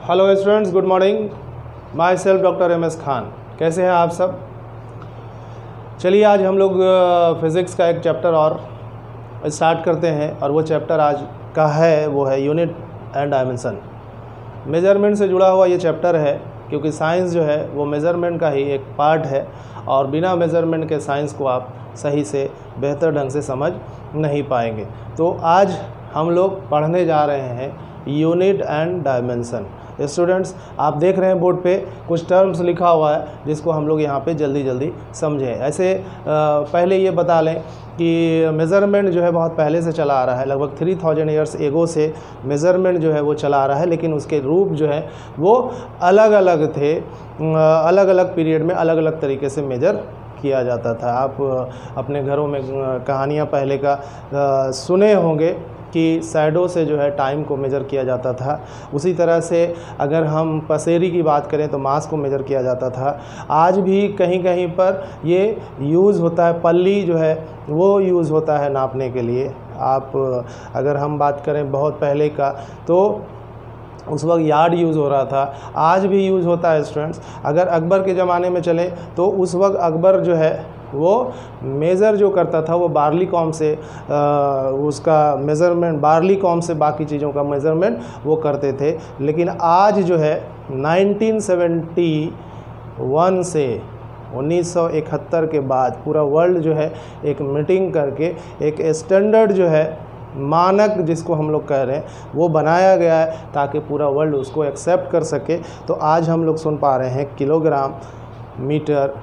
Hello students, good morning. Myself doctor M S Khan. कैसे हैं आप सब? चलिए आज हम लोग फिज़िक्स का एक चैप्टर और स्टार्ट करते हैं, और वो चैप्टर आज का है वो है यूनिट एंड डायमेंशन। मेज़रमेंट से जुड़ा हुआ ये चैप्टर है, क्योंकि साइंस जो है वो मेज़रमेंट का ही एक पार्ट है, और बिना मेज़रमेंट के साइंस को आप सही से बेहतर ढंग से समझ नहीं पाएंगे। तो आज हम लोग पढ़ने जा रहे हैं यूनिट एंड डायमेंशन। स्टूडेंट्स, आप देख रहे हैं बोर्ड पे कुछ टर्म्स लिखा हुआ है, जिसको हम लोग यहाँ पे जल्दी जल्दी समझें। ऐसे पहले ये बता लें कि मेज़रमेंट जो है बहुत पहले से चला आ रहा है, लगभग 3000 ईयर्स एगो से मेज़रमेंट जो है वो चला आ रहा है, लेकिन उसके रूप जो है वो अलग अलग थे। अलग अलग पीरियड में अलग अलग तरीके से मेजर किया जाता था। आप अपने घरों में कहानियाँ पहले का सुने होंगे कि शैडो से जो है टाइम को मेज़र किया जाता था। उसी तरह से अगर हम पसेरी की बात करें तो मास को मेज़र किया जाता था। आज भी कहीं कहीं पर ये यूज़ होता है, पल्ली जो है वो यूज़ होता है नापने के लिए। आप अगर हम बात करें बहुत पहले का, तो उस वक्त यार्ड यूज़ हो रहा था, आज भी यूज़ होता है स्टूडेंट्स। अगर अकबर के ज़माने में चले तो उस वक्त अकबर जो है वो मेज़र जो करता था वो बार्ली कॉम से उसका मेज़रमेंट, बार्ली कॉम से बाकी चीज़ों का मेज़रमेंट वो करते थे। लेकिन आज जो है 1971 से 1971 के बाद पूरा वर्ल्ड जो है एक मीटिंग करके एक स्टैंडर्ड जो है मानक जिसको हम लोग कह रहे हैं वो बनाया गया है, ताकि पूरा वर्ल्ड उसको एक्सेप्ट कर सके। तो आज हम लोग सुन पा रहे हैं किलोग्राम, मीटर,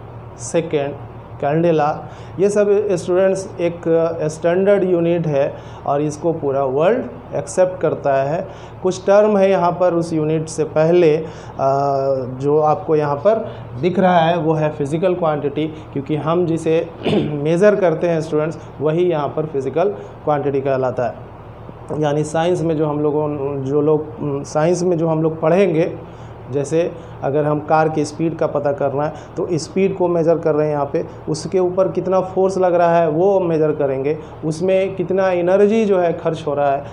सेकेंड, कैंडेला, ये सब स्टूडेंट्स एक स्टैंडर्ड यूनिट है और इसको पूरा वर्ल्ड एक्सेप्ट करता है। कुछ टर्म है यहाँ पर उस यूनिट से पहले जो आपको यहाँ पर दिख रहा है वो है फिज़िकल क्वांटिटी, क्योंकि हम जिसे मेज़र करते हैं स्टूडेंट्स वही यहाँ पर फिज़िकल क्वांटिटी कहलाता है। यानी साइंस में जो हम लोग पढ़ेंगे, जैसे अगर हम कार की स्पीड का पता करना है तो स्पीड को मेज़र कर रहे हैं यहाँ पे, उसके ऊपर कितना फोर्स लग रहा है वो मेज़र करेंगे, उसमें कितना एनर्जी जो है खर्च हो रहा है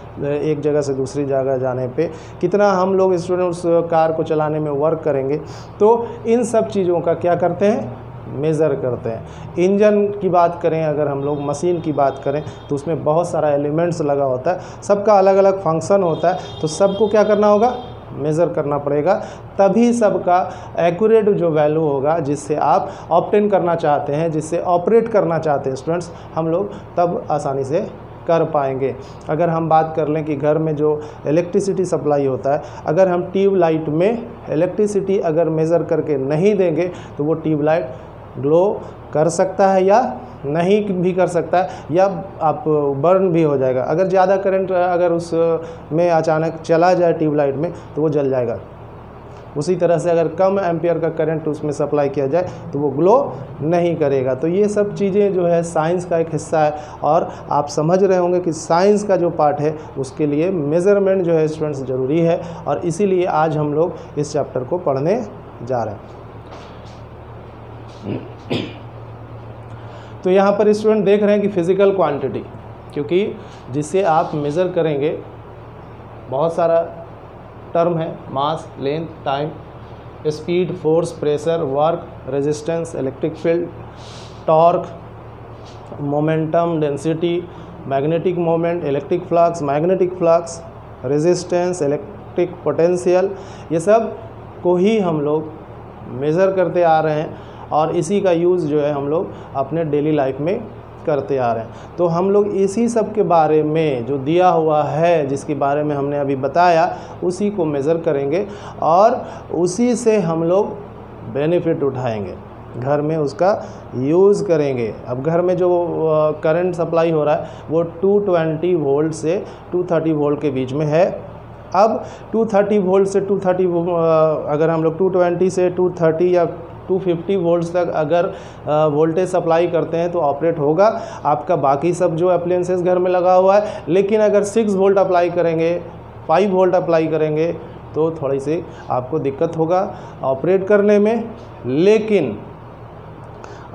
एक जगह से दूसरी जगह जाने पे, कितना हम लोग स्टूडेंट उस कार को चलाने में वर्क करेंगे। तो इन सब चीज़ों का क्या करते हैं, मेज़र करते हैं। इंजन की बात करें, अगर हम लोग मशीन की बात करें तो उसमें बहुत सारा एलिमेंट्स लगा होता है, सबका अलग अलग फंक्शन होता है, तो सबको क्या करना होगा, मेज़र करना पड़ेगा। तभी सबका एक्यूरेट जो वैल्यू होगा जिससे आप ऑब्टेन करना चाहते हैं, जिससे ऑपरेट करना चाहते हैं स्टूडेंट्स, हम लोग तब आसानी से कर पाएंगे। अगर हम बात कर लें कि घर में जो इलेक्ट्रिसिटी सप्लाई होता है, अगर हम ट्यूब लाइट में इलेक्ट्रिसिटी अगर मेज़र करके नहीं देंगे तो वो ट्यूब लाइट ग्लो कर सकता है या नहीं भी कर सकता है, या आप बर्न भी हो जाएगा। अगर ज़्यादा करंट अगर उस में अचानक चला जाए ट्यूबलाइट में तो वो जल जाएगा। उसी तरह से अगर कम एम्पियर का करंट उसमें सप्लाई किया जाए तो वो ग्लो नहीं करेगा। तो ये सब चीज़ें जो है साइंस का एक हिस्सा है, और आप समझ रहे होंगे कि साइंस का जो पार्ट है उसके लिए मेज़रमेंट जो है स्टूडेंट्स ज़रूरी है, और इसीलिए आज हम लोग इस चैप्टर को पढ़ने जा रहे हैं। तो यहाँ पर स्टूडेंट देख रहे हैं कि फिज़िकल क्वांटिटी, क्योंकि जिससे आप मेज़र करेंगे बहुत सारा टर्म है, mass, length, time, speed, force, pressure, work, resistance, electric field, torque, momentum, density, magnetic moment, electric flux, magnetic flux, resistance, electric potential, ये सब को ही हम लोग मेज़र करते आ रहे हैं, और इसी का यूज़ जो है हम लोग अपने डेली लाइफ में करते आ रहे हैं। तो हम लोग इसी सब के बारे में जो दिया हुआ है, जिसके बारे में हमने अभी बताया, उसी को मेज़र करेंगे और उसी से हम लोग बेनिफिट उठाएंगे, घर में उसका यूज़ करेंगे। अब घर में जो करंट सप्लाई हो रहा है वो 220 वोल्ट से 230 वोल्ट के बीच में है। अब 230 वोल्ट से 230 अगर हम लोग 220 से 230 या 250 वोल्ट्स तक अगर वोल्टेज सप्लाई करते हैं तो ऑपरेट होगा आपका बाकी सब जो अप्लायंसेस घर में लगा हुआ है। लेकिन अगर 6 वोल्ट अप्लाई करेंगे, 5 वोल्ट अप्लाई करेंगे तो थोड़ी सी आपको दिक्कत होगा ऑपरेट करने में। लेकिन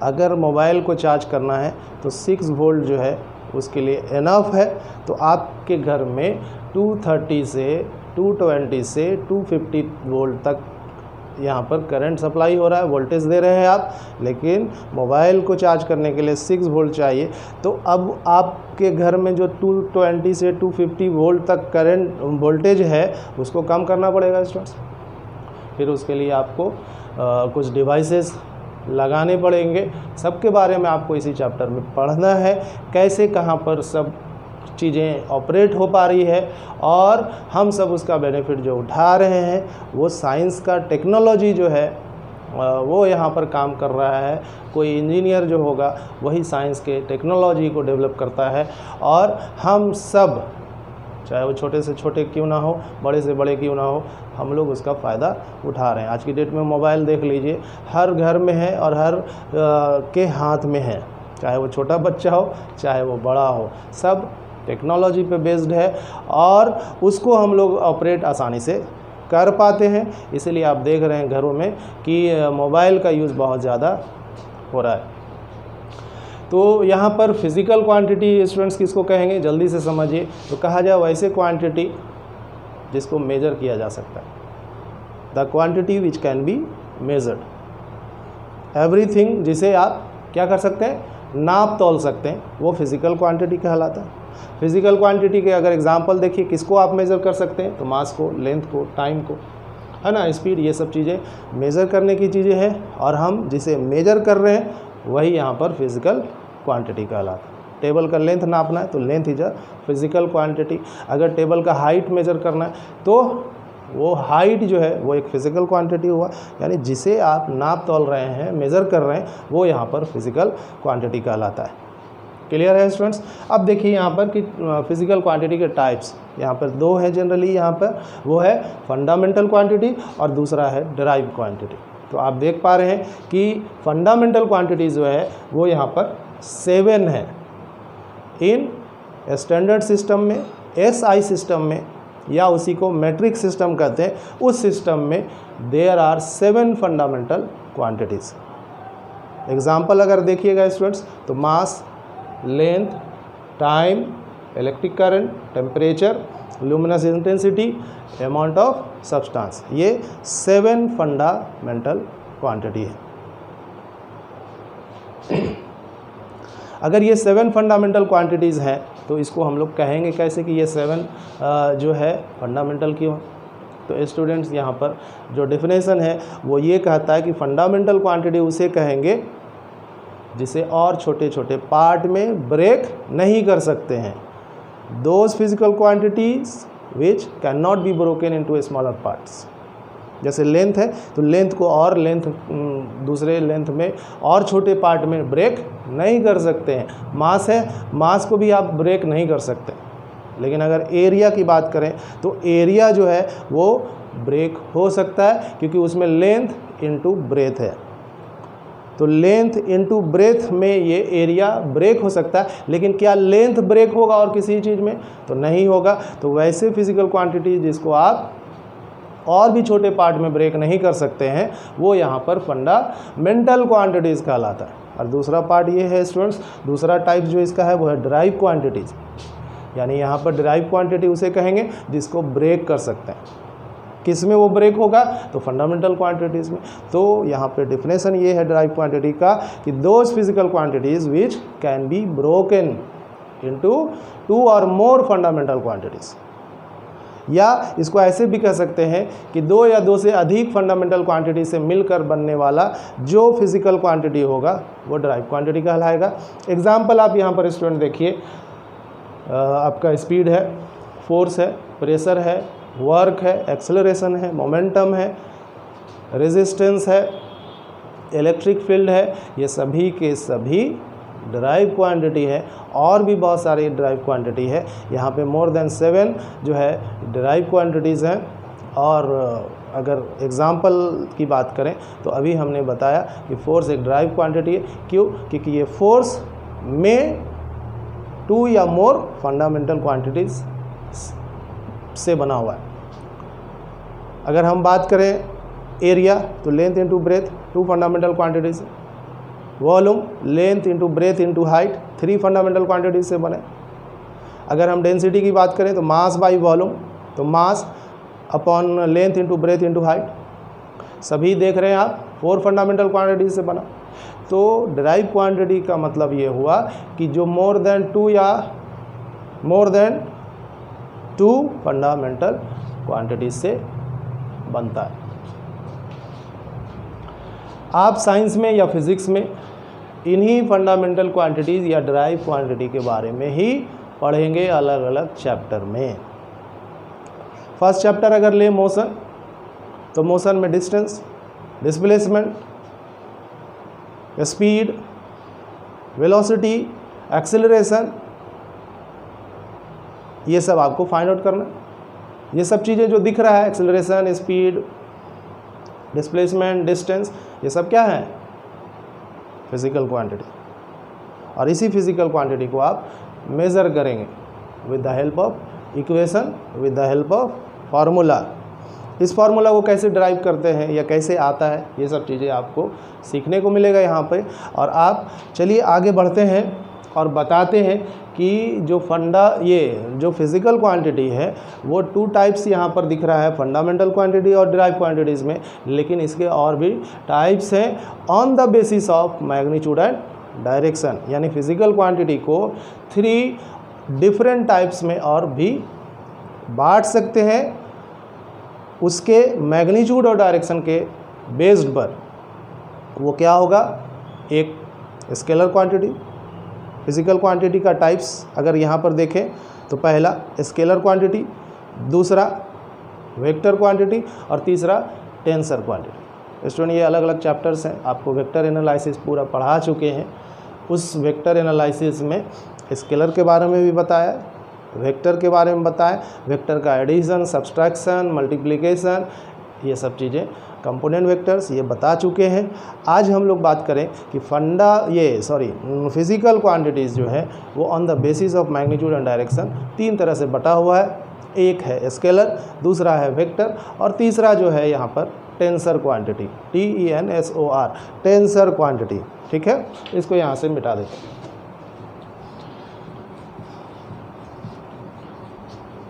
अगर मोबाइल को चार्ज करना है तो 6 वोल्ट जो है उसके लिए इनफ है, तो आपके घर में 230 से 220 से 250 वोल्ट तक यहाँ पर करंट सप्लाई हो रहा है, वोल्टेज दे रहे हैं आप। लेकिन मोबाइल को चार्ज करने के लिए 6 वोल्ट चाहिए, तो अब आपके घर में जो 220 से 250 वोल्ट तक करंट वोल्टेज है उसको कम करना पड़ेगा स्टूडेंट्स। फिर उसके लिए आपको कुछ डिवाइसेस लगाने पड़ेंगे। सबके बारे में आपको इसी चैप्टर में पढ़ना है, कैसे कहाँ पर सब चीज़ें ऑपरेट हो पा रही है और हम सब उसका बेनिफिट जो उठा रहे हैं, वो साइंस का टेक्नोलॉजी जो है वो यहाँ पर काम कर रहा है। कोई इंजीनियर जो होगा वही साइंस के टेक्नोलॉजी को डेवलप करता है और हम सब, चाहे वो छोटे से छोटे क्यों ना हो, बड़े से बड़े क्यों ना हो, हम लोग उसका फ़ायदा उठा रहे हैं। आज की डेट में मोबाइल देख लीजिए, हर घर में है और हर के हाथ में है, चाहे वो छोटा बच्चा हो चाहे वो बड़ा हो, सब टेक्नोलॉजी पे बेस्ड है और उसको हम लोग ऑपरेट आसानी से कर पाते हैं। इसलिए आप देख रहे हैं घरों में कि मोबाइल का यूज़ बहुत ज़्यादा हो रहा है। तो यहाँ पर फिज़िकल क्वांटिटी स्टूडेंट्स किसको कहेंगे, जल्दी से समझिए। तो कहा जाए वैसे क्वांटिटी जिसको मेजर किया जा सकता है, the quantity which can be measured. Everything जिसे आप क्या कर सकते हैं, नाप तोल सकते हैं, वो फिज़िकल क्वांटिटी कहलाता है। फिज़िकल क्वांटिटी के अगर एग्जांपल देखिए, किसको आप मेज़र कर सकते हैं, तो मास को, लेंथ को, टाइम को, है ना, स्पीड, ये सब चीज़ें मेज़र करने की चीज़ें हैं और हम जिसे मेज़र कर रहे हैं वही यहाँ पर फिज़िकल क्वांटिटी कहलाता है। टेबल का लेंथ नापना है तो length is a physical quantity. अगर टेबल का हाइट मेज़र करना है तो वो हाइट जो है वो एक फ़िज़िकल क्वांटिटी हुआ, यानी जिसे आप नाप तोल रहे हैं, मेज़र कर रहे हैं, वो यहाँ पर फिज़िकल क्वांटिटी कहलाता है। क्लियर है स्टूडेंट्स। अब देखिए यहाँ पर कि फिज़िकल क्वांटिटी के टाइप्स यहाँ पर दो हैं जनरली, यहाँ पर वो है फंडामेंटल क्वांटिटी और दूसरा है डिराइव क्वांटिटी। तो आप देख पा रहे हैं कि फंडामेंटल क्वांटिटी जो है वो यहाँ पर 7 है। इन स्टैंडर्ड सिस्टम में, SI सिस्टम में, या उसी को मैट्रिक सिस्टम कहते हैं, उस सिस्टम में there are 7 fundamental quantities. Example अगर देखिएगा स्टूडेंट्स, तो mass, length, time, electric current, temperature, luminous intensity, amount of substance, ये 7 फंडामेंटल क्वांटिटी है। अगर ये 7 फंडामेंटल क्वांटिटीज़ हैं तो इसको हम लोग कहेंगे कैसे कि ये 7 जो है फंडामेंटल क्यों। तो स्टूडेंट्स यहाँ पर जो डेफिनेशन है वो ये कहता है कि फंडामेंटल क्वांटिटी उसे कहेंगे जिसे और छोटे छोटे पार्ट में ब्रेक नहीं कर सकते हैं। Those physical quantities which can not be broken into smaller parts. जैसे लेंथ है तो लेंथ को और लेंथ दूसरे लेंथ में और छोटे पार्ट में ब्रेक नहीं कर सकते हैं। मास है, मास को भी आप ब्रेक नहीं कर सकते। लेकिन अगर एरिया की बात करें तो एरिया जो है वो ब्रेक हो सकता है, क्योंकि उसमें लेंथ इनटू ब्रेथ है। तो लेंथ इनटू ब्रेथ में ये एरिया ब्रेक हो सकता है, लेकिन क्या लेंथ ब्रेक होगा और किसी चीज़ में? तो नहीं होगा। तो वैसे फिजिकल क्वांटिटी जिसको आप और भी छोटे पार्ट में ब्रेक नहीं कर सकते हैं, वो यहाँ पर फंडामेंटल क्वांटिटीज़ कहलाता है। और दूसरा पार्ट ये है स्टूडेंट्स, दूसरा टाइप जो इसका है वो है डिराइव क्वांटिटीज़। यानी यहाँ पर डिराइव क्वांटिटी उसे कहेंगे जिसको ब्रेक कर सकते हैं। किस में वो ब्रेक होगा? तो फंडामेंटल क्वांटिटीज़ में। तो यहाँ पे डिफिनेशन ये है डिराइव क्वांटिटी का कि those physical quantities which can be broken into 2 और मोर फंडामेंटल क्वांटिटीज़। या इसको ऐसे भी कह सकते हैं कि 2 या 2 से अधिक फंडामेंटल क्वांटिटी से मिलकर बनने वाला जो फिजिकल क्वांटिटी होगा वो डिराइव क्वांटिटी कहलाएगा। एग्जाम्पल आप यहाँ पर स्टूडेंट देखिए, आपका स्पीड है, फोर्स है, प्रेशर है, वर्क है, एक्सेलरेशन है, मोमेंटम है, रेजिस्टेंस है, इलेक्ट्रिक फील्ड है, ये सभी के सभी डिराइव क्वांटिटी है। और भी बहुत सारी डिराइव क्वांटिटी है। यहाँ पे मोर देन 7 जो है डिराइव क्वांटिटीज़ हैं। और अगर एग्जाम्पल की बात करें तो अभी हमने बताया कि फोर्स एक डिराइव क्वांटिटी है। क्यों? क्योंकि ये फोर्स में 2 या मोर फंडामेंटल क्वांटिटीज़ से बना हुआ है। अगर हम बात करें एरिया तो length into breadth 2 fundamental quantities, volume length into breadth into height 3 fundamental quantities से बने। अगर हम डेंसिटी की बात करें तो मास बाई वॉल्यूम, तो mass upon length into breadth into height, सभी देख रहे हैं आप 4 फंडामेंटल क्वांटिटीज से बना। तो डिराइव क्वांटिटी का मतलब ये हुआ कि जो मोर देन 2 फंडामेंटल क्वांटिटीज से बनता है। आप साइंस में या फिजिक्स में इन्हीं फंडामेंटल क्वांटिटीज़ या डिराइव क्वांटिटी के बारे में ही पढ़ेंगे अलग अलग चैप्टर में। फर्स्ट चैप्टर अगर ले मोशन, तो मोशन में distance, displacement, speed, velocity, acceleration, ये सब आपको फाइंड आउट करना। ये सब चीज़ें जो दिख रहा है, एक्सेलरेशन, स्पीड, डिस्प्लेसमेंट, डिस्टेंस, ये सब क्या है? Physical quantity. और इसी फिजिकल क्वांटिटी को आप मेज़र करेंगे with the help of equation, with the help of formula. इस फार्मूला को कैसे ड्राइव करते हैं या कैसे आता है, ये सब चीज़ें आपको सीखने को मिलेगा यहाँ पे। और आप चलिए आगे बढ़ते हैं और बताते हैं कि जो फिज़िकल क्वांटिटी है वो 2 टाइप्स यहाँ पर दिख रहा है, फंडामेंटल क्वांटिटी और डिराइव क्वांटिटीज़ में, लेकिन इसके और भी टाइप्स हैं on the basis of magnitude and direction. यानी फिज़िकल क्वांटिटी को 3 डिफरेंट टाइप्स में और भी बांट सकते हैं उसके मैग्नीट्यूड और डायरेक्शन के बेस्ड पर। वो क्या होगा? एक स्केलर क्वांटिटी, फिजिकल क्वांटिटी का टाइप्स अगर यहाँ पर देखें तो पहला स्केलर क्वांटिटी, दूसरा वेक्टर क्वांटिटी और तीसरा टेंसर क्वांटिटी। स्टूडेंट ये अलग अलग चैप्टर्स हैं, आपको वेक्टर एनालिसिस पूरा पढ़ा चुके हैं। उस वेक्टर एनालिसिस में स्केलर के बारे में भी बताया, वेक्टर के बारे में बताया, वेक्टर का एडिशन, सब्सट्रैक्शन, मल्टीप्लिकेशन, ये सब चीज़ें, कंपोनेंट वेक्टर्स ये बता चुके हैं। आज हम लोग बात करें कि फिजिकल क्वांटिटीज़ जो है वो on the basis of magnitude and direction 3 तरह से बटा हुआ है। एक है स्केलर, दूसरा है वेक्टर और तीसरा जो है यहाँ पर tensor quantity, TENSOR, tensor quantity. ठीक है, इसको यहाँ से मिटा देते हैं।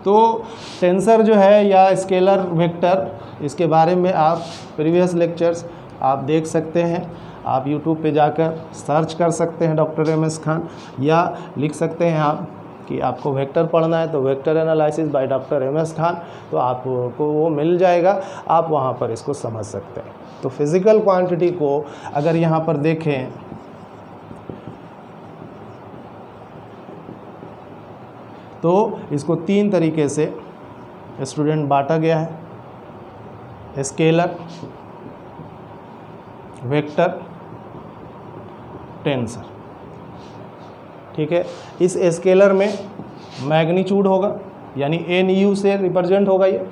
तो टेंसर जो है या स्केलर वेक्टर, इसके बारे में आप प्रीवियस लेक्चर्स आप देख सकते हैं। आप YouTube पे जाकर सर्च कर सकते हैं डॉक्टर MS खान, या लिख सकते हैं आप कि आपको वेक्टर पढ़ना है तो vector analysis by doctor MS Khan, तो आपको वो मिल जाएगा, आप वहाँ पर इसको समझ सकते हैं। तो फिज़िकल क्वांटिटी को अगर यहाँ पर देखें तो इसको 3 तरीके से स्टूडेंट बांटा गया है, स्केलर, वेक्टर, टेंसर। ठीक है, इस स्केलर में मैग्नीट्यूड होगा, यानी NU से रिप्रेजेंट होगा। ये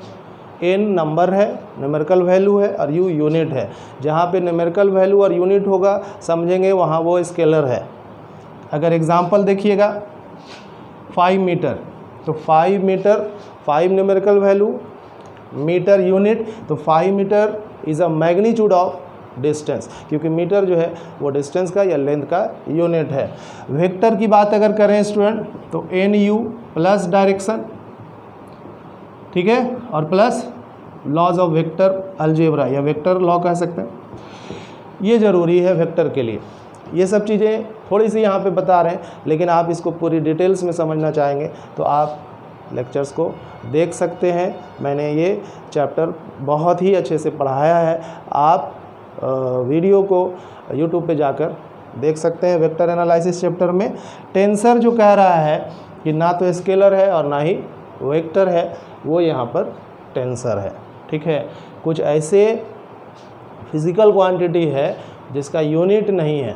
N नंबर है, न्यूमेरिकल वैल्यू है, और U यूनिट है। जहाँ पे न्यूमेरिकल वैल्यू और यूनिट होगा समझेंगे वहाँ वो स्केलर है। अगर एग्जांपल देखिएगा 5 मीटर, तो 5 metre 5 numerical value, metre unit, तो 5 metre is a magnitude of distance, क्योंकि मीटर जो है वो डिस्टेंस का या लेंथ का यूनिट है। वेक्टर की बात अगर करें स्टूडेंट तो NU प्लस डायरेक्शन, ठीक है, और plus laws of vector algebra या वेक्टर लॉ कह सकते हैं। ये ज़रूरी है वेक्टर के लिए। ये सब चीज़ें थोड़ी सी यहाँ पे बता रहे हैं, लेकिन आप इसको पूरी डिटेल्स में समझना चाहेंगे तो आप लेक्चर्स को देख सकते हैं। मैंने ये चैप्टर बहुत ही अच्छे से पढ़ाया है, आप वीडियो को YouTube पे जाकर देख सकते हैं। वेक्टर एनालिसिस चैप्टर में टेंसर जो कह रहा है कि ना तो स्केलर है और ना ही वेक्टर है, वो यहाँ पर टेंसर है। ठीक है, कुछ ऐसे फिज़िकल क्वांटिटी है जिसका यूनिट नहीं है,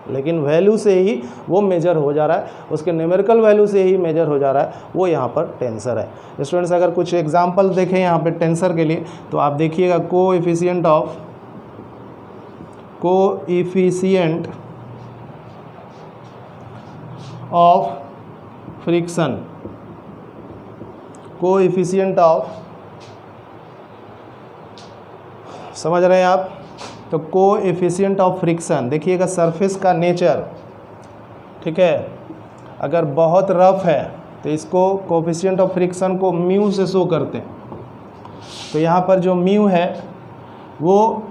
लेकिन वैल्यू से ही वो मेजर हो जा रहा है, उसके न्यूमेरिकल वैल्यू से ही मेजर हो जा रहा है, वो यहाँ पर टेंसर है। स्टूडेंट्स अगर कुछ एग्जांपल देखें यहाँ पे टेंसर के लिए, तो आप देखिएगा coefficient of friction, coefficient of, समझ रहे हैं आप? तो कोएफिशिएंट ऑफ फ्रिक्शन देखिएगा, सरफेस का नेचर, ठीक है, अगर बहुत रफ है तो इसको कोफिशिएंट ऑफ फ्रिक्शन को म्यू से शो करते हैं। तो यहाँ पर जो म्यू है वो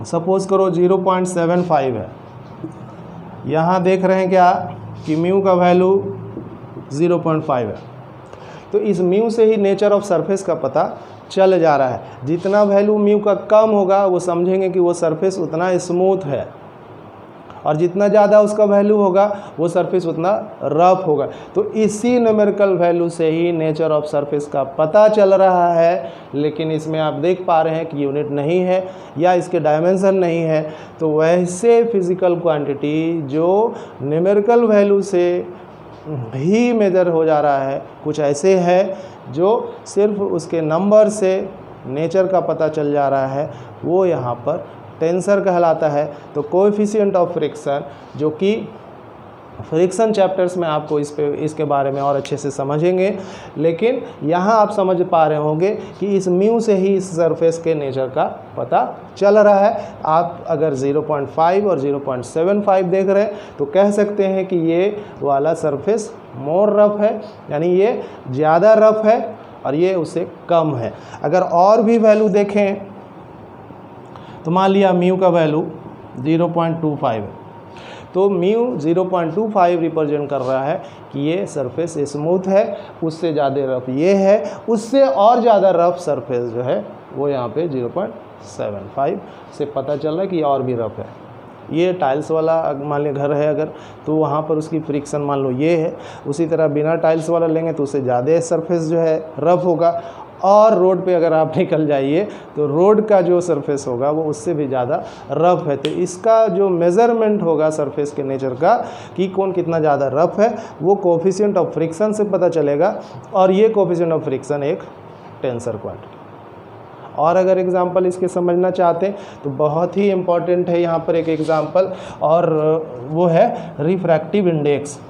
सपोज करो 0.75 है। यहाँ देख रहे हैं क्या कि म्यू का वैल्यू 0.5 है। तो इस म्यू से ही नेचर ऑफ सरफेस का पता चल जा रहा है। जितना वैल्यू म्यू का कम होगा वो समझेंगे कि वो सरफेस उतना स्मूथ है, और जितना ज़्यादा उसका वैल्यू होगा वो सरफेस उतना रफ होगा। तो इसी न्यूमेरिकल वैल्यू से ही नेचर ऑफ सरफेस का पता चल रहा है, लेकिन इसमें आप देख पा रहे हैं कि यूनिट नहीं है या इसके डायमेंशन नहीं है। तो वैसे फिज़िकल क्वांटिटी जो न्यूमेरिकल वैल्यू से ही मेजर हो जा रहा है, कुछ ऐसे है जो सिर्फ उसके नंबर से नेचर का पता चल जा रहा है, वो यहाँ पर टेंसर कहलाता है। तो कोएफिशिएंट ऑफ फ्रिक्शन, जो कि फ्रिक्शन चैप्टर्स में आपको इसके बारे में और अच्छे से समझेंगे, लेकिन यहाँ आप समझ पा रहे होंगे कि इस म्यू से ही इस सरफेस के नेचर का पता चल रहा है। आप अगर 0.5 और 0.75 देख रहे हैं तो कह सकते हैं कि ये वाला सरफेस मोर रफ है, यानी ये ज़्यादा रफ है और ये उससे कम है। अगर और भी वैल्यू देखें तो मान लिया म्यू का वैल्यू 0.25 है, तो म्यू 0.25 रिप्रेजेंट कर रहा है कि ये सरफेस स्मूथ है, उससे ज़्यादा रफ ये है, उससे और ज़्यादा रफ सरफेस जो है वो यहाँ पे 0.75 से पता चल रहा है कि ये और भी रफ है। ये टाइल्स वाला मान लिया घर है अगर, तो वहाँ पर उसकी फ्रिक्शन मान लो ये है। उसी तरह बिना टाइल्स वाला लेंगे तो उससे ज़्यादा सरफेस जो है रफ होगा। और रोड पे अगर आप निकल जाइए तो रोड का जो सरफेस होगा वो उससे भी ज़्यादा रफ है। तो इसका जो मेज़रमेंट होगा सरफेस के नेचर का कि कौन कितना ज़्यादा रफ है, वो कोफिशिएंट ऑफ फ्रिक्शन से पता चलेगा। और ये कोफिशिएंट ऑफ फ्रिक्शन एक टेंसर क्वांटिटी। और अगर एग्जांपल इसके समझना चाहते हैं तो बहुत ही इम्पॉर्टेंट है यहाँ पर एक एग्जांपल, और वो है refractive index.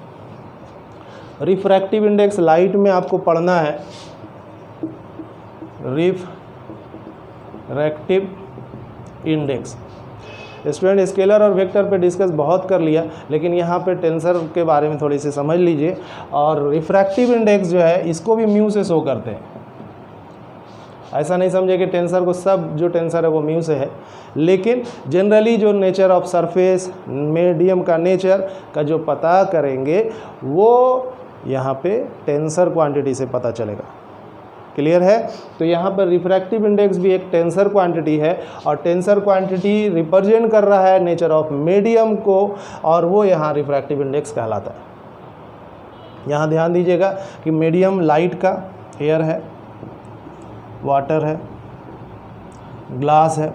Refractive index light में आपको पढ़ना है। रिफ्रैक्टिव इंडेक्स स्टूडेंट स्केलर और वेक्टर पे डिस्कस बहुत कर लिया, लेकिन यहाँ पे टेंसर के बारे में थोड़ी सी समझ लीजिए। और रिफ्रैक्टिव इंडेक्स जो है इसको भी म्यू से शो करते हैं। ऐसा नहीं समझे कि टेंसर को सब जो टेंसर है वो म्यू से है, लेकिन जनरली जो नेचर ऑफ सरफेस, मीडियम का नेचर का जो पता करेंगे वो यहाँ पे टेंसर क्वांटिटी से पता चलेगा। क्लियर है? तो यहाँ पर रिफ्रैक्टिव इंडेक्स भी एक टेंसर क्वांटिटी है, और टेंसर क्वांटिटी रिप्रेजेंट कर रहा है नेचर ऑफ मीडियम को, और वो यहाँ रिफ्रैक्टिव इंडेक्स कहलाता है। यहाँ ध्यान दीजिएगा कि मीडियम लाइट का एयर है, वाटर है, ग्लास है,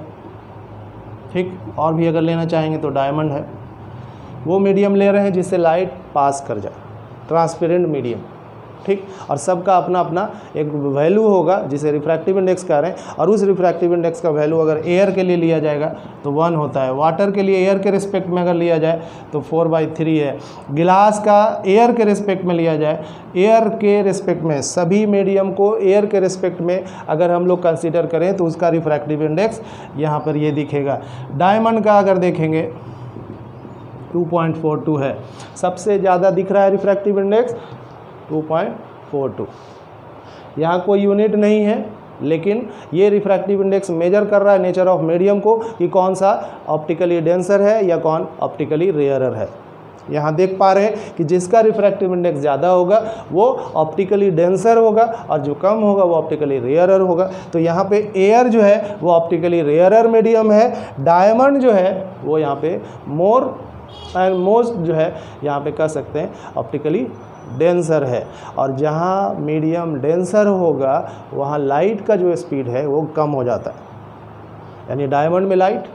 ठीक, और भी अगर लेना चाहेंगे तो डायमंड है। वो मीडियम ले रहे हैं जिससे लाइट पास कर जाए, ट्रांसपेरेंट मीडियम, ठीक। और सबका अपना अपना एक वैल्यू होगा जिसे रिफ्रैक्टिव इंडेक्स कह रहे हैं, और उस रिफ्रैक्टिव इंडेक्स का वैल्यू अगर एयर के लिए लिया जाएगा तो 1 होता है। वाटर के लिए एयर के रिस्पेक्ट में अगर लिया जाए तो 4/3 है। गिलास का एयर के रिस्पेक्ट में लिया जाए, एयर के रिस्पेक्ट में, सभी मीडियम को एयर के रिस्पेक्ट में अगर हम लोग कंसिडर करें तो उसका रिफ्रैक्टिव इंडेक्स यहाँ पर ये दिखेगा। डायमंड का अगर देखेंगे 2.42 है, सबसे ज़्यादा दिख रहा है रिफ्रैक्टिव इंडेक्स 2.42। यहाँ कोई यूनिट नहीं है, लेकिन ये रिफ्रैक्टिव इंडेक्स मेजर कर रहा है नेचर ऑफ मीडियम को कि कौन सा ऑप्टिकली डेंसर है या कौन ऑप्टिकली रेयरर है। यहाँ देख पा रहे हैं कि जिसका रिफ्रैक्टिव इंडेक्स ज़्यादा होगा वो ऑप्टिकली डेंसर होगा, और जो कम होगा वो ऑप्टिकली रेयरर होगा। तो यहाँ पे एयर जो है वो ऑप्टिकली रेयरर मीडियम है, डायमंड जो है वो यहाँ पे मोर एंड मोस्ट जो है यहाँ पे कह सकते हैं ऑप्टिकली डेंसर है। और जहाँ मीडियम डेंसर होगा वहाँ लाइट का जो स्पीड है वो कम हो जाता है, यानी डायमंड में लाइट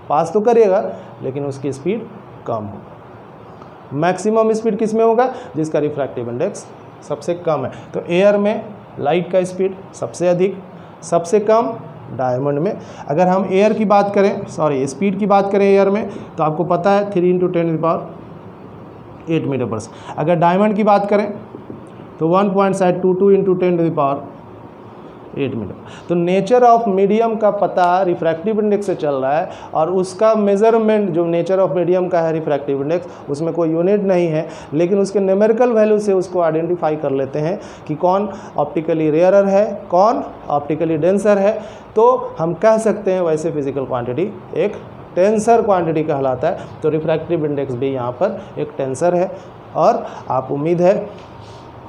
पास तो करेगा लेकिन उसकी स्पीड कम होगा। मैक्सिमम स्पीड किस में होगा? जिसका रिफ्रैक्टिव इंडेक्स सबसे कम है। तो एयर में लाइट का स्पीड सबसे अधिक, सबसे कम डायमंड में। अगर हम एयर की बात करें, स्पीड की बात करें एयर में, तो आपको पता है 3 × 10⁸ मीटर पर सेकेंड। अगर डायमंड की बात करें तो 1.22 × 10⁸ 8 मीटर। तो नेचर ऑफ मीडियम का पता रिफ्रैक्टिव इंडेक्स से चल रहा है और उसका मेजरमेंट जो नेचर ऑफ मीडियम का है रिफ्रैक्टिव इंडेक्स, उसमें कोई यूनिट नहीं है, लेकिन उसके न्यूमेरिकल वैल्यू से उसको आइडेंटिफाई कर लेते हैं कि कौन ऑप्टिकली रेयरर है, कौन ऑप्टिकली डेंसर है। तो हम कह सकते हैं वैसे फिजिकल क्वांटिटी एक टेंसर क्वांटिटी कहलाता है। तो रिफ्रैक्टिव इंडेक्स भी यहाँ पर एक टेंसर है। और आप उम्मीद है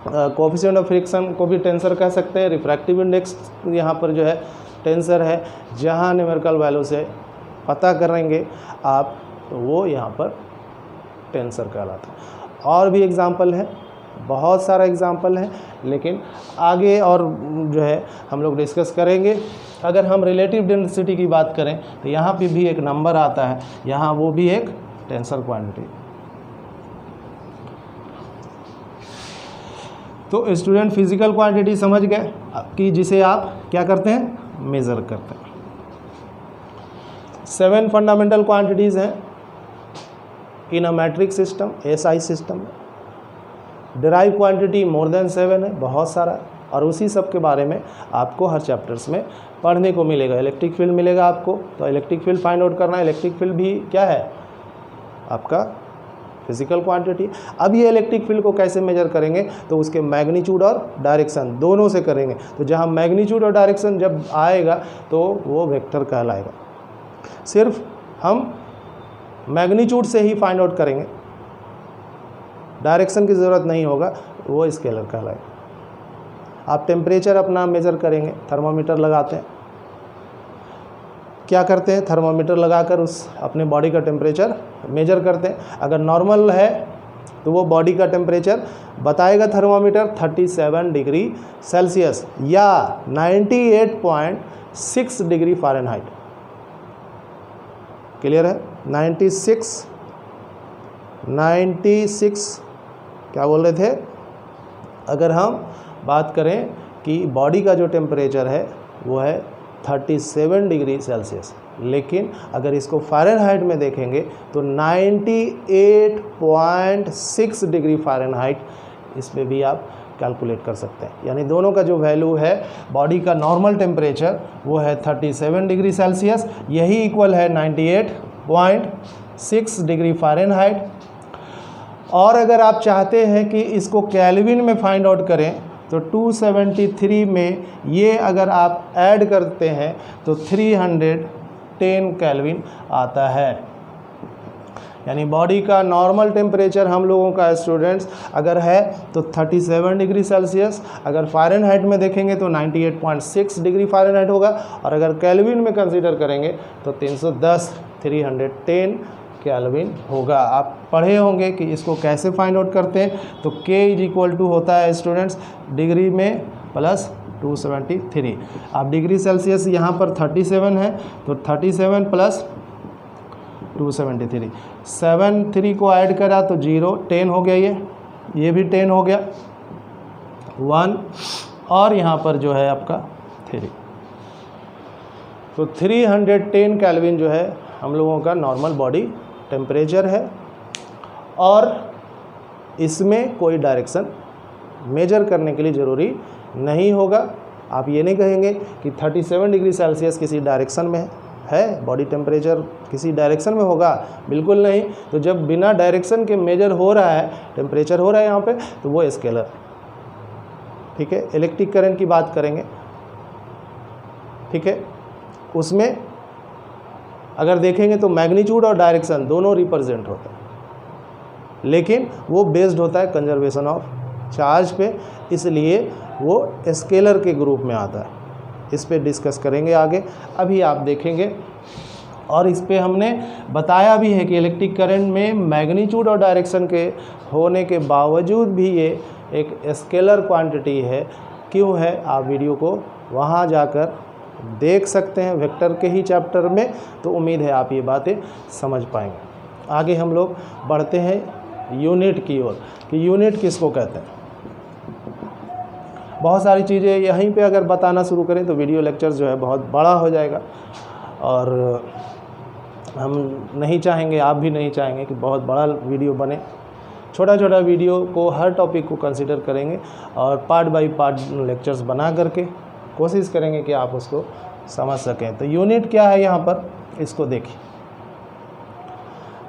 कोएफिशिएंट ऑफ फ्रिक्शन को भी टेंसर कह सकते हैं। रिफ्रैक्टिव इंडेक्स यहाँ पर जो है टेंसर है, जहाँ न्यूमेरिकल वैल्यू से पता करेंगे आप तो वो यहाँ पर टेंसर कहलाता है। और भी एग्जाम्पल है, बहुत सारा एग्जाम्पल है, लेकिन आगे और जो है हम लोग डिस्कस करेंगे। अगर हम रिलेटिव डेंसिटी की बात करें तो यहाँ पे भी एक नंबर आता है, यहाँ वो भी एक टेंसर क्वांटिटी। तो स्टूडेंट फिजिकल क्वांटिटी समझ गए कि जिसे आप क्या करते हैं, मेज़र करते हैं। 7 फंडामेंटल क्वांटिटीज़ हैं in a metric system, SI system. Derive quantity more than 7 है, बहुत सारा, और उसी सब के बारे में आपको हर चैप्टर्स में पढ़ने को मिलेगा। इलेक्ट्रिक फील्ड मिलेगा आपको, तो इलेक्ट्रिक फील्ड फाइंड आउट करना है। इलेक्ट्रिक फील्ड भी क्या है आपका फिजिकल क्वांटिटी। अब ये इलेक्ट्रिक फील्ड को कैसे मेजर करेंगे, तो उसके मैग्नीट्यूड और डायरेक्शन दोनों से करेंगे। तो जहाँ मैग्नीट्यूड और डायरेक्शन जब आएगा तो वो वेक्टर कहलाएगा। सिर्फ हम मैग्नीट्यूड से ही फाइंड आउट करेंगे, डायरेक्शन की ज़रूरत नहीं होगा, वो स्केलर कहलाएगा। आप टेम्परेचर अपना मेज़र करेंगे, थर्मामीटर लगाते हैं, क्या करते हैं, थर्मामीटर लगाकर उस अपने बॉडी का टेम्परेचर मेजर करते हैं। अगर नॉर्मल है तो वो बॉडी का टेम्परेचर बताएगा थर्मामीटर 37 डिग्री सेल्सियस या 98.6 डिग्री फ़ारेनहाइट। क्लियर है? 96 क्या बोल रहे थे? अगर हम बात करें कि बॉडी का जो टेम्परेचर है वो है 37 डिग्री सेल्सियस, लेकिन अगर इसको फ़ारेनहाइट में देखेंगे तो 98.6 डिग्री फ़ारेनहाइट, इस पे भी आप कैलकुलेट कर सकते हैं। यानी दोनों का जो वैल्यू है, बॉडी का नॉर्मल टेम्परेचर वो है 37 डिग्री सेल्सियस, यही इक्वल है 98.6 डिग्री फ़ारेनहाइट। और अगर आप चाहते हैं कि इसको केल्विन में फाइंड आउट करें तो 273 में ये अगर आप ऐड करते हैं तो 310 केल्विन आता है। यानी बॉडी का नॉर्मल टेम्परेचर हम लोगों का स्टूडेंट्स अगर है तो 37 डिग्री सेल्सियस, अगर फ़ारेनहाइट में देखेंगे तो 98.6 डिग्री फ़ारेनहाइट होगा, और अगर केल्विन में कंसीडर करेंगे तो 310 केल्विन होगा। आप पढ़े होंगे कि इसको कैसे फाइंड आउट करते हैं। तो K = होता है स्टूडेंट्स डिग्री में प्लस 273। आप डिग्री सेल्सियस यहाँ पर 37 है तो 37 प्लस 273, 73 को ऐड करा तो 0, 10 हो गया, ये भी 10 हो गया, 1, और यहाँ पर जो है आपका 3। तो 310 केल्विन जो है हम लोगों का नॉर्मल बॉडी टेम्परेचर है, और इसमें कोई डायरेक्शन मेजर करने के लिए ज़रूरी नहीं होगा। आप ये नहीं कहेंगे कि 37 डिग्री सेल्सियस किसी डायरेक्शन में है, बॉडी टेम्परेचर किसी डायरेक्शन में होगा, बिल्कुल नहीं। तो जब बिना डायरेक्शन के मेजर हो रहा है, टेम्परेचर हो रहा है यहाँ पे, तो वो स्केलर, ठीक है। इलेक्ट्रिक करंट की बात करेंगे, ठीक है, उसमें अगर देखेंगे तो मैग्नीट्यूड और डायरेक्शन दोनों रिप्रेजेंट होता है, लेकिन वो बेस्ड होता है कंजर्वेशन ऑफ चार्ज पे, इसलिए वो स्केलर के ग्रुप में आता है। इस पे डिस्कस करेंगे आगे। अभी आप देखेंगे, और इस पे हमने बताया भी है कि इलेक्ट्रिक करंट में मैग्नीट्यूड और डायरेक्शन के होने के बावजूद भी ये एक स्केलर क्वांटिटी है। क्यों है, आप वीडियो को वहाँ जाकर देख सकते हैं, वेक्टर के ही चैप्टर में। तो उम्मीद है आप ये बातें समझ पाएंगे। आगे हम लोग बढ़ते हैं यूनिट की ओर कि यूनिट किसको कहते हैं। बहुत सारी चीज़ें यहीं पे अगर बताना शुरू करें तो वीडियो लेक्चर जो है बहुत बड़ा हो जाएगा, और हम नहीं चाहेंगे, आप भी नहीं चाहेंगे कि बहुत बड़ा वीडियो बने। छोटा छोटा वीडियो को हर टॉपिक को कंसिडर करेंगे और पार्ट बाय पार्ट लेक्चर्स बना करके कोशिश करेंगे कि आप उसको समझ सकें। तो यूनिट क्या है यहाँ पर, इसको देखिए।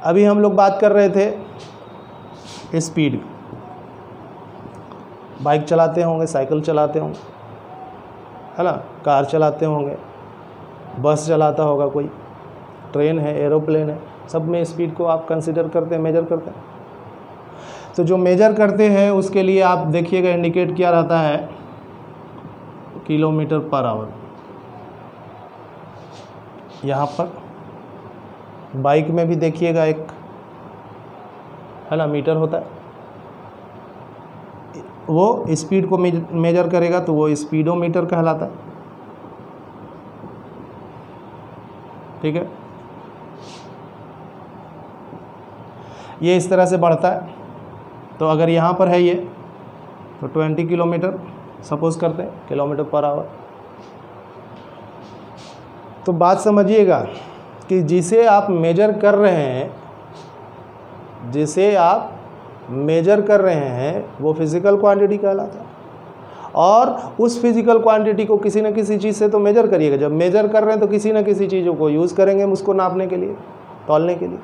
अभी हम लोग बात कर रहे थे स्पीड, बाइक चलाते होंगे, साइकिल चलाते होंगे, है ना, कार चलाते होंगे, बस चलाता होगा कोई, ट्रेन है, एरोप्लेन है, सब में स्पीड को आप कंसिडर करते हैं, मेजर करते हैं। तो जो मेजर करते हैं उसके लिए आप देखिएगा इंडिकेट किया रहता है किलोमीटर पर आवर। यहाँ पर बाइक में भी देखिएगा एक, है ना, मीटर होता है, वो स्पीड को मेजर करेगा तो वो स्पीडोमीटर कहलाता है। ठीक है, ये इस तरह से बढ़ता है। तो अगर यहाँ पर है ये तो 20 किलोमीटर सपोज करते हैं, किलोमीटर पर आवर। तो बात समझिएगा कि जिसे आप मेजर कर रहे हैं, जिसे आप मेजर कर रहे हैं वो फिज़िकल क्वांटिटी कहलाता है। और उस फिज़िकल क्वांटिटी को किसी न किसी चीज़ से तो मेजर करिएगा। जब मेजर कर रहे हैं तो किसी न किसी चीज़ों को यूज़ करेंगे उसको नापने के लिए, तौलने के लिए।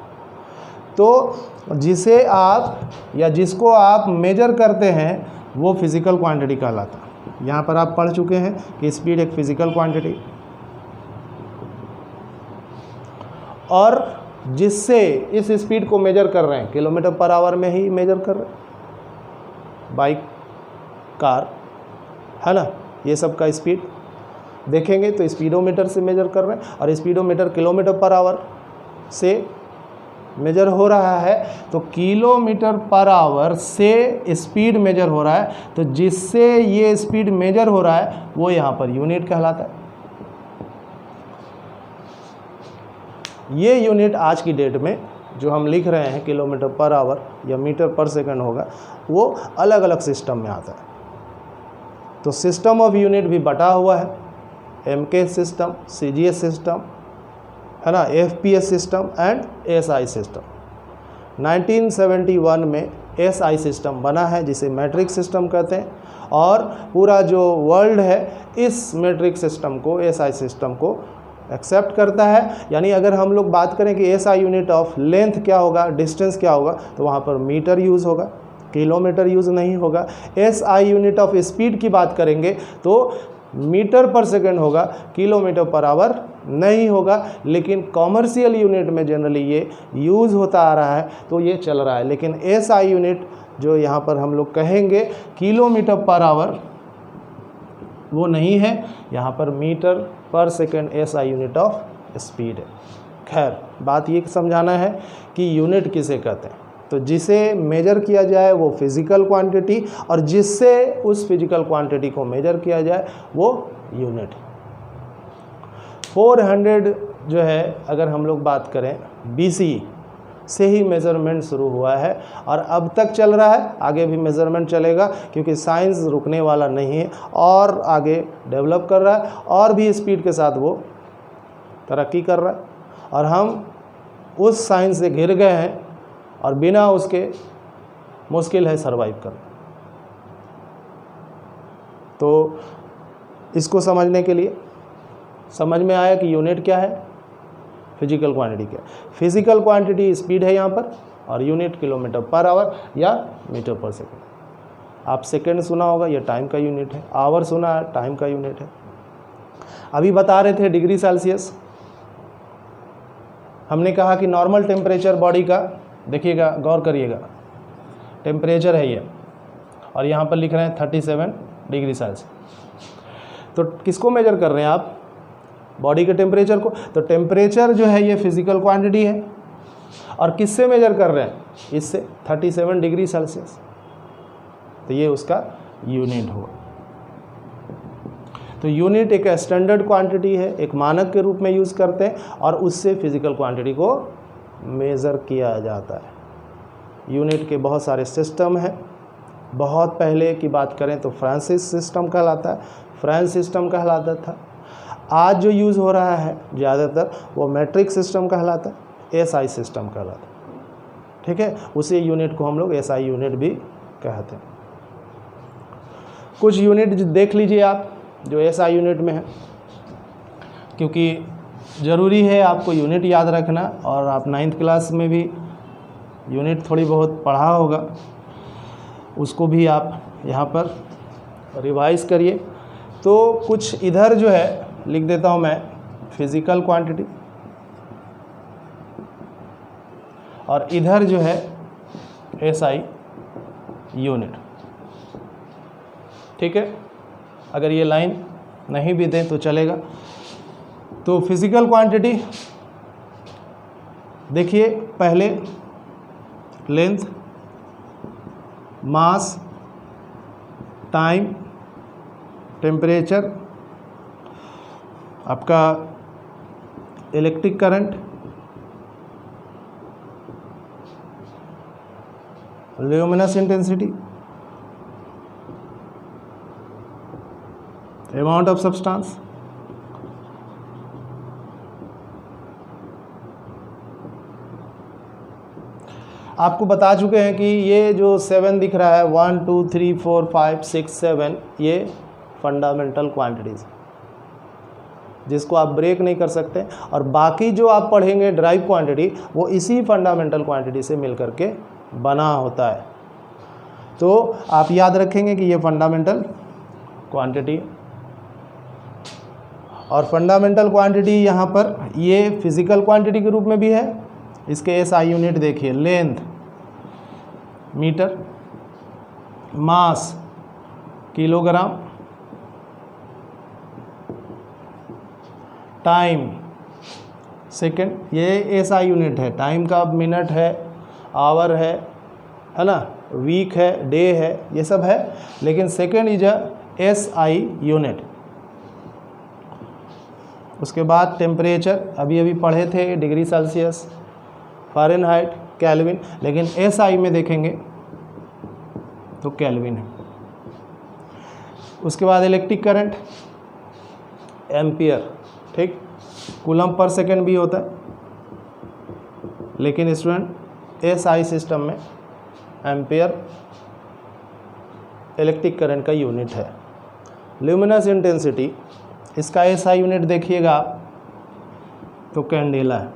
तो जिसे आप या जिसको आप मेजर करते हैं वो फिज़िकल क्वांटिटी कहलाता है। यहाँ पर आप पढ़ चुके हैं कि स्पीड एक फिज़िकल क्वांटिटी, और जिससे इस स्पीड को मेजर कर रहे हैं किलोमीटर पर आवर में ही मेजर कर रहे हैं, बाइक, कार, है ना, ये सब का स्पीड देखेंगे तो स्पीडोमीटर से मेजर कर रहे हैं। और स्पीडोमीटर किलोमीटर पर आवर से मेजर हो रहा है, तो किलोमीटर पर आवर से स्पीड मेजर हो रहा है, तो जिससे ये स्पीड मेजर हो रहा है वो यहाँ पर यूनिट कहलाता है। ये यूनिट आज की डेट में जो हम लिख रहे हैं किलोमीटर पर आवर या मीटर पर सेकंड होगा, वो अलग अलग सिस्टम में आता है। तो सिस्टम ऑफ यूनिट भी बटा हुआ है, एमके सिस्टम, सीजीएस सिस्टम, है ना, FPS system and SI system. 1971 में एसआई सिस्टम बना है जिसे मैट्रिक सिस्टम कहते हैं, और पूरा जो वर्ल्ड है इस मैट्रिक सिस्टम को, एसआई सिस्टम को एक्सेप्ट करता है। यानी अगर हम लोग बात करें कि एसआई यूनिट ऑफ लेंथ क्या होगा, डिस्टेंस क्या होगा, तो वहाँ पर मीटर यूज़ होगा, किलोमीटर यूज़ नहीं होगा। एसआई यूनिट ऑफ स्पीड की बात करेंगे तो मीटर पर सेकंड होगा, किलोमीटर पर आवर नहीं होगा। लेकिन कॉमर्शियल यूनिट में जनरली ये यूज़ होता आ रहा है तो ये चल रहा है। लेकिन एसआई यूनिट जो यहाँ पर हम लोग कहेंगे किलोमीटर पर आवर, वो नहीं है, यहाँ पर मीटर पर second SI unit of speed है। खैर, बात ये समझाना है कि यूनिट किसे कहते हैं। तो जिसे मेजर किया जाए वो फिज़िकल क्वांटिटी, और जिससे उस फिज़िकल क्वांटिटी को मेजर किया जाए वो यूनिट। 400 जो है, अगर हम लोग बात करें बीसी से ही मेज़रमेंट शुरू हुआ है और अब तक चल रहा है, आगे भी मेज़रमेंट चलेगा क्योंकि साइंस रुकने वाला नहीं है और आगे डेवलप कर रहा है और भी स्पीड के साथ वो तरक्की कर रहा है। और हम उस साइंस से घिर गए हैं और बिना उसके मुश्किल है सरवाइव करना। तो इसको समझने के लिए समझ में आया कि यूनिट क्या है, फिजिकल क्वांटिटी क्या है। फिजिकल क्वांटिटी स्पीड है यहाँ पर, और यूनिट किलोमीटर पर आवर या मीटर पर सेकंड। आप सेकंड सुना होगा, ये टाइम का यूनिट है। आवर सुना है, टाइम का यूनिट है। अभी बता रहे थे डिग्री सेल्सियस, हमने कहा कि नॉर्मल टेम्परेचर बॉडी का, देखिएगा गौर करिएगा, टेम्परेचर है ये, और यहाँ पर लिख रहे हैं 37 डिग्री सेल्सियस। तो किसको मेजर कर रहे हैं आप, बॉडी के टेम्परेचर को। तो टेम्परेचर जो है ये फिजिकल क्वांटिटी है, और किससे मेजर कर रहे हैं, इससे 37 डिग्री सेल्सियस। तो ये उसका यूनिट हुआ। तो यूनिट एक स्टैंडर्ड क्वांटिटी है, एक मानक के रूप में यूज़ करते हैं, और उससे फिजिकल क्वांटिटी को मेज़र किया जाता है। यूनिट के बहुत सारे सिस्टम हैं। बहुत पहले की बात करें तो फ्रांसिस सिस्टम कहलाता है, फ्रेंच सिस्टम कहलाता था। आज जो यूज़ हो रहा है ज़्यादातर वो मैट्रिक सिस्टम कहलाता है, एसआई सिस्टम कहलाता है। ठीक है, उसी यूनिट को हम लोग एसआई यूनिट भी कहते हैं। कुछ यूनिट देख लीजिए आप, जो SI यूनिट में है, क्योंकि ज़रूरी है आपको यूनिट याद रखना, और आप 9th क्लास में भी यूनिट थोड़ी बहुत पढ़ा होगा, उसको भी आप यहाँ पर रिवाइज करिए। तो कुछ इधर जो है लिख देता हूँ मैं, फिज़िकल क्वांटिटी, और इधर जो है SI यूनिट। ठीक है, अगर ये लाइन नहीं भी दें तो चलेगा। तो फिज़िकल क्वांटिटी देखिए, पहले लेंथ, मास, टाइम, टेम्परेचर, आपका electric current, luminous intensity, amount of substance, आपको बता चुके हैं कि ये जो 7 दिख रहा है, 1 2 3 4 5 6 7, ये फंडामेंटल क्वांटिटीज़, जिसको आप ब्रेक नहीं कर सकते, और बाकी जो आप पढ़ेंगे ड्राइव क्वांटिटी, वो इसी फंडामेंटल क्वांटिटी से मिल करके बना होता है। तो आप याद रखेंगे कि ये फंडामेंटल क्वांटिटी, और फंडामेंटल क्वांटिटी यहाँ पर ये फिज़िकल क्वांटिटी के रूप में भी है। इसके SI यूनिट देखिए, लेंथ मीटर, मास किलोग्राम, टाइम सेकंड, ये SI यूनिट है। टाइम का मिनट है, आवर है ना, वीक है, डे है, ये सब है, लेकिन second is a SI unit. उसके बाद टेम्परेचर, अभी अभी पढ़े थे, डिग्री सेल्सियस, फ़ारेनहाइट, केल्विन, लेकिन SI में देखेंगे तो केल्विन है। उसके बाद इलेक्ट्रिक करंट, एम्पियर, ठीक, कूलम पर सेकंड भी होता है, लेकिन स्टूडेंट SI सिस्टम में एम्पियर इलेक्ट्रिक करंट का यूनिट है। ल्यूमिनस इंटेंसिटी, इसका SI यूनिट देखिएगा तो कैंडेला है।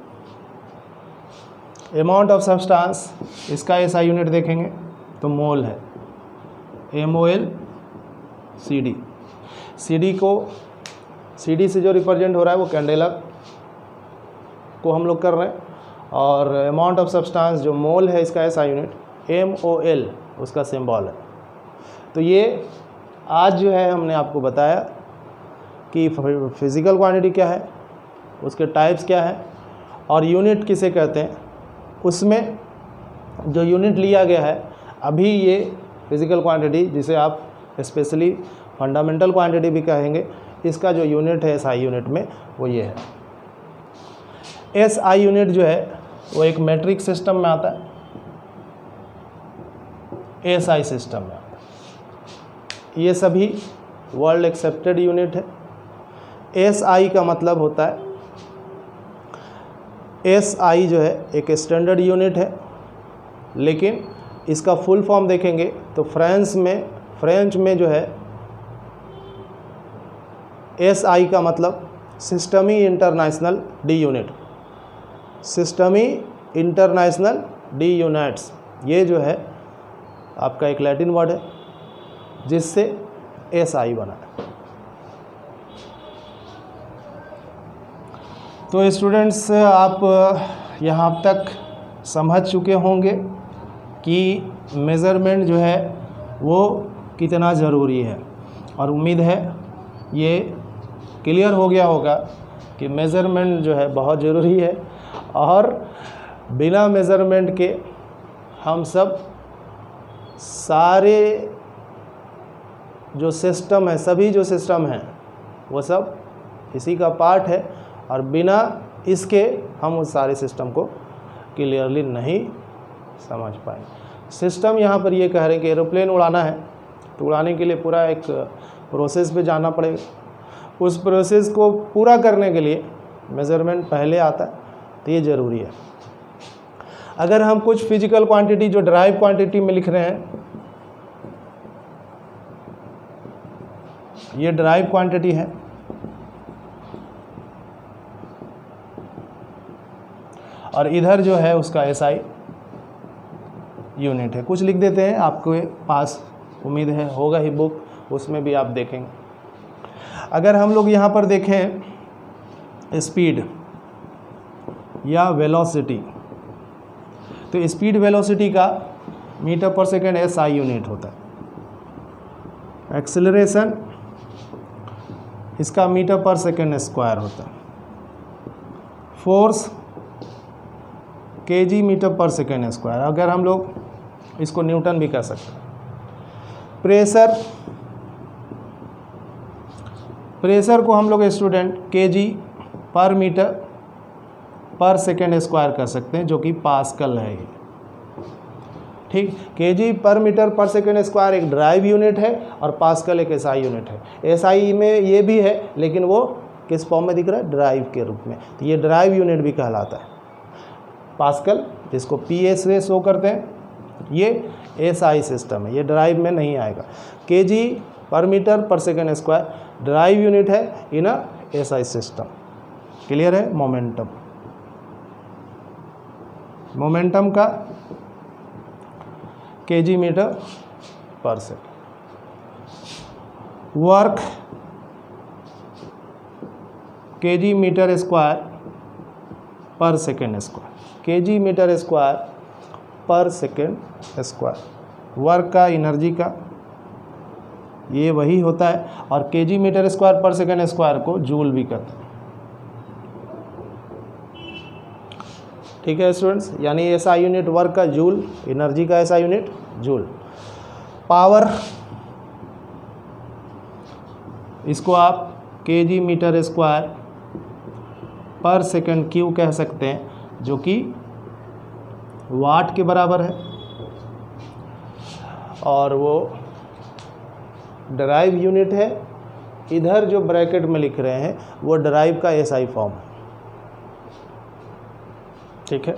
अमाउंट ऑफ सब्सटेंस, इसका SI यूनिट देखेंगे तो मोल है, MOL CD। CD से जो रिप्रेजेंट हो रहा है वो कैंडेला को हम लोग कर रहे हैं, और अमाउंट ऑफ सब्सटेंस जो मोल है, इसका SI यूनिट MOL उसका सिंबल है। तो ये आज जो है हमने आपको बताया कि फिज़िकल क्वांटिटी क्या है, उसके टाइप्स क्या है, और यूनिट किसे कहते हैं। उसमें जो यूनिट लिया गया है अभी, ये फिज़िकल क्वांटिटी, जिसे आप स्पेशली फंडामेंटल क्वांटिटी भी कहेंगे, इसका जो यूनिट है SI यूनिट में वो ये है। SI यूनिट जो है वो एक मैट्रिक सिस्टम में आता है, SI सिस्टम में आता है। ये सभी वर्ल्ड एक्सेप्टेड यूनिट है। SI का मतलब होता है, SI जो है एक स्टैंडर्ड यूनिट है, लेकिन इसका फुल फॉर्म देखेंगे तो फ्रेंच में जो है SI का मतलब systeme international de unit, systeme international de units, ये जो है आपका एक लैटिन वर्ड है जिससे SI बना है। तो स्टूडेंट्स, आप यहाँ तक समझ चुके होंगे कि मेज़रमेंट जो है वो कितना ज़रूरी है, और उम्मीद है ये क्लियर हो गया होगा कि मेज़रमेंट जो है बहुत ज़रूरी है, और बिना मेज़रमेंट के हम सब सारे जो सिस्टम है, सभी जो सिस्टम हैं वो सब इसी का पार्ट है, और बिना इसके हम उस सारे सिस्टम को क्लियरली नहीं समझ पाएंगे। सिस्टम यहाँ पर ये कह रहे हैं कि एरोप्लेन उड़ाना है, तो उड़ाने के लिए पूरा एक प्रोसेस पे जाना पड़ेगा। उस प्रोसेस को पूरा करने के लिए मेज़रमेंट पहले आता है, तो ये ज़रूरी है। अगर हम कुछ फिजिकल क्वांटिटी जो ड्राइव क्वांटिटी में लिख रहे हैं, ये ड्राइव क्वांटिटी है, और इधर जो है उसका एसआई यूनिट है। कुछ लिख देते हैं, आपके पास उम्मीद है होगा ही बुक, उसमें भी आप देखेंगे। अगर हम लोग यहाँ पर देखें स्पीड या वेलोसिटी, तो स्पीड वेलोसिटी का मीटर पर सेकेंड एसआई यूनिट होता है। एक्सेलरेशन इसका मीटर पर सेकेंड स्क्वायर होता है। फोर्स केजी मीटर पर सेकेंड स्क्वायर, अगर हम लोग इसको न्यूटन भी कह सकते हैं। प्रेशर को हम लोग स्टूडेंट केजी पर मीटर पर सेकेंड स्क्वायर कर सकते हैं, जो कि पास्कल है ये, ठीक। केजी पर मीटर पर सेकेंड स्क्वायर एक ड्राइव यूनिट है और पास्कल एक एसआई यूनिट है। एसआई में ये भी है, लेकिन वो किस फॉर्म में दिख रहा है? ड्राइव के रूप में, तो ये ड्राइव यूनिट भी कहलाता है। पास्कल जिसको पीएस से शो करते हैं, ये एसआई सिस्टम है, ये ड्राइव में नहीं आएगा। केजी पर मीटर पर सेकेंड स्क्वायर ड्राइव यूनिट है in a SI system. Clear है? मोमेंटम का केजी मीटर पर second. Work KG metre square पर second square, KG metre square पर सेकेंड स्क्वायर। वर्क का, एनर्जी का, ये वही होता है, और केजी मीटर स्क्वायर पर सेकेंड स्क्वायर को जूल भी कहते हैं। ठीक है स्टूडेंट्स, यानी एसआई यूनिट वर्क का जूल, एनर्जी का एसआई यूनिट जूल। पावर, इसको आप केजी मीटर स्क्वायर पर सेकेंड क्यू कह सकते हैं, जो कि वाट के बराबर है, और वो ड्राइव यूनिट है। इधर जो ब्रैकेट में लिख रहे हैं वो ड्राइव का एसआई फॉर्म है, ठीक है।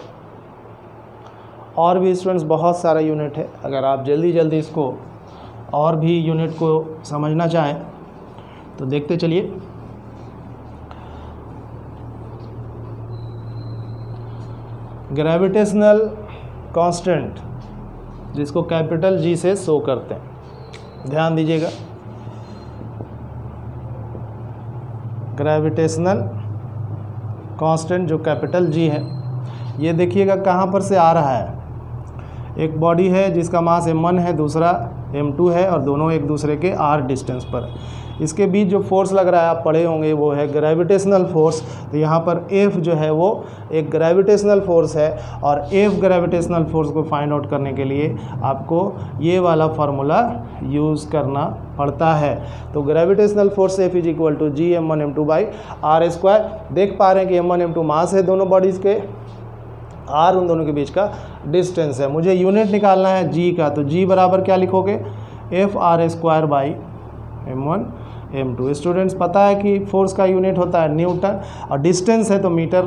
और भी स्टूडेंट्स बहुत सारा यूनिट है, अगर आप जल्दी जल्दी इसको और भी यूनिट को समझना चाहें तो देखते चलिए। ग्रेविटेशनल कांस्टेंट, जिसको कैपिटल जी से शो करते हैं, ध्यान दीजिएगा। ग्रेविटेशनल कांस्टेंट जो कैपिटल जी है, ये देखिएगा कहाँ पर से आ रहा है। एक बॉडी है जिसका मास m1 है, दूसरा m2 है, और दोनों एक दूसरे के r डिस्टेंस पर है। इसके बीच जो फोर्स लग रहा है, आप पढ़े होंगे, वो है ग्रेविटेशनल फोर्स। तो यहाँ पर F जो है वो एक ग्रेविटेशनल फोर्स है, और F ग्रेविटेशनल फोर्स को फाइंड आउट करने के लिए आपको ये वाला फार्मूला यूज़ करना पड़ता है। तो gravitational force F = G m1 m2 / r square. देख पा रहे हैं कि m1 m2 मास है दोनों बॉडीज़ के, r उन दोनों के बीच का डिस्टेंस है। मुझे यूनिट निकालना है G का, तो G बराबर क्या लिखोगे? F_r² / m1 m2। स्टूडेंट्स, पता है कि फोर्स का यूनिट होता है न्यूटन, और डिस्टेंस है तो मीटर,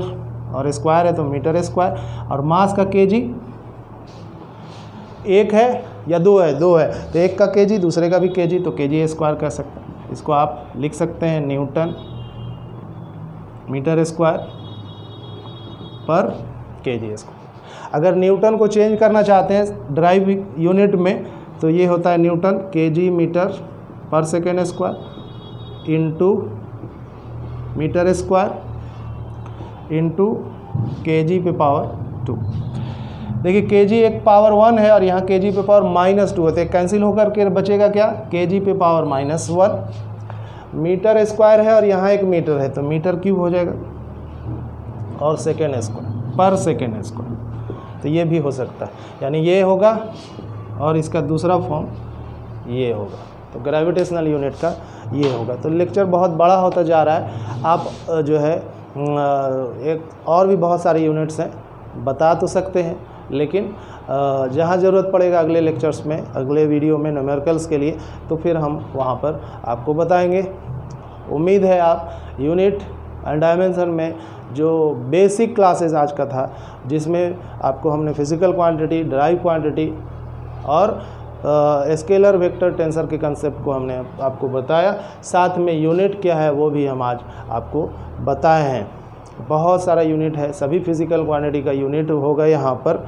और स्क्वायर है तो मीटर स्क्वायर, और मास का केजी। एक है या दो है? दो है, तो एक का केजी, दूसरे का भी केजी, तो केजी स्क्वायर कर सकते हैं। इसको आप लिख सकते हैं न्यूटन मीटर स्क्वायर पर केजी स्क्वायर। अगर न्यूटन को चेंज करना चाहते हैं ड्राइव यूनिट में, तो ये होता है न्यूटन केजी मीटर पर second square into metre square into kg पे पावर 2। देखिए केजी एक पावर 1 है, और यहाँ केजी पे पावर -2 होते हैं, कैंसिल होकर के बचेगा क्या? केजी पे पावर -1। मीटर स्क्वायर है और यहाँ एक मीटर है, तो मीटर क्यूब हो जाएगा, और सेकेंड स्क्वायर पर सेकेंड स्क्वायर, तो ये भी हो सकता है। यानी ये होगा, और इसका दूसरा फॉर्म ये होगा। तो ग्रेविटेशनल यूनिट का ये होगा। तो लेक्चर बहुत बड़ा होता जा रहा है। आप जो है एक और भी बहुत सारे यूनिट्स हैं, बता तो सकते हैं, लेकिन जहाँ ज़रूरत पड़ेगा अगले लेक्चर्स में, अगले वीडियो में न्यूमेरिकल्स के लिए, तो फिर हम वहाँ पर आपको बताएंगे। उम्मीद है आप यूनिट एंड डायमेंशन में जो बेसिक क्लासेस आज का था, जिसमें आपको हमने फिज़िकल क्वांटिटी, ड्राइव क्वांटिटी और स्केलर वेक्टर टेंसर के कंसेप्ट को हमने आपको बताया, साथ में यूनिट क्या है वो भी हम आज आपको बताए हैं। बहुत सारा यूनिट है, सभी फिजिकल क्वांटिटी का यूनिट होगा यहाँ पर,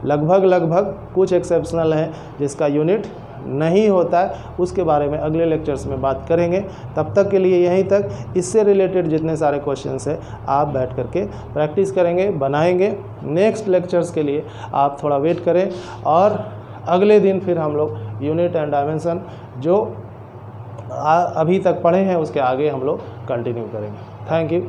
लगभग कुछ एक्सेप्शनल है जिसका यूनिट नहीं होता है, उसके बारे में अगले लेक्चर्स में बात करेंगे। तब तक के लिए यहीं तक, इससे रिलेटेड जितने सारे क्वेश्चंस हैं आप बैठ करके प्रैक्टिस करेंगे, बनाएंगे। नेक्स्ट लेक्चर्स के लिए आप थोड़ा वेट करें और अगले दिन फिर हम लोग यूनिट एंड डायमेंशन जो अभी तक पढ़े हैं उसके आगे हम लोग कंटिन्यू करेंगे। Thank you.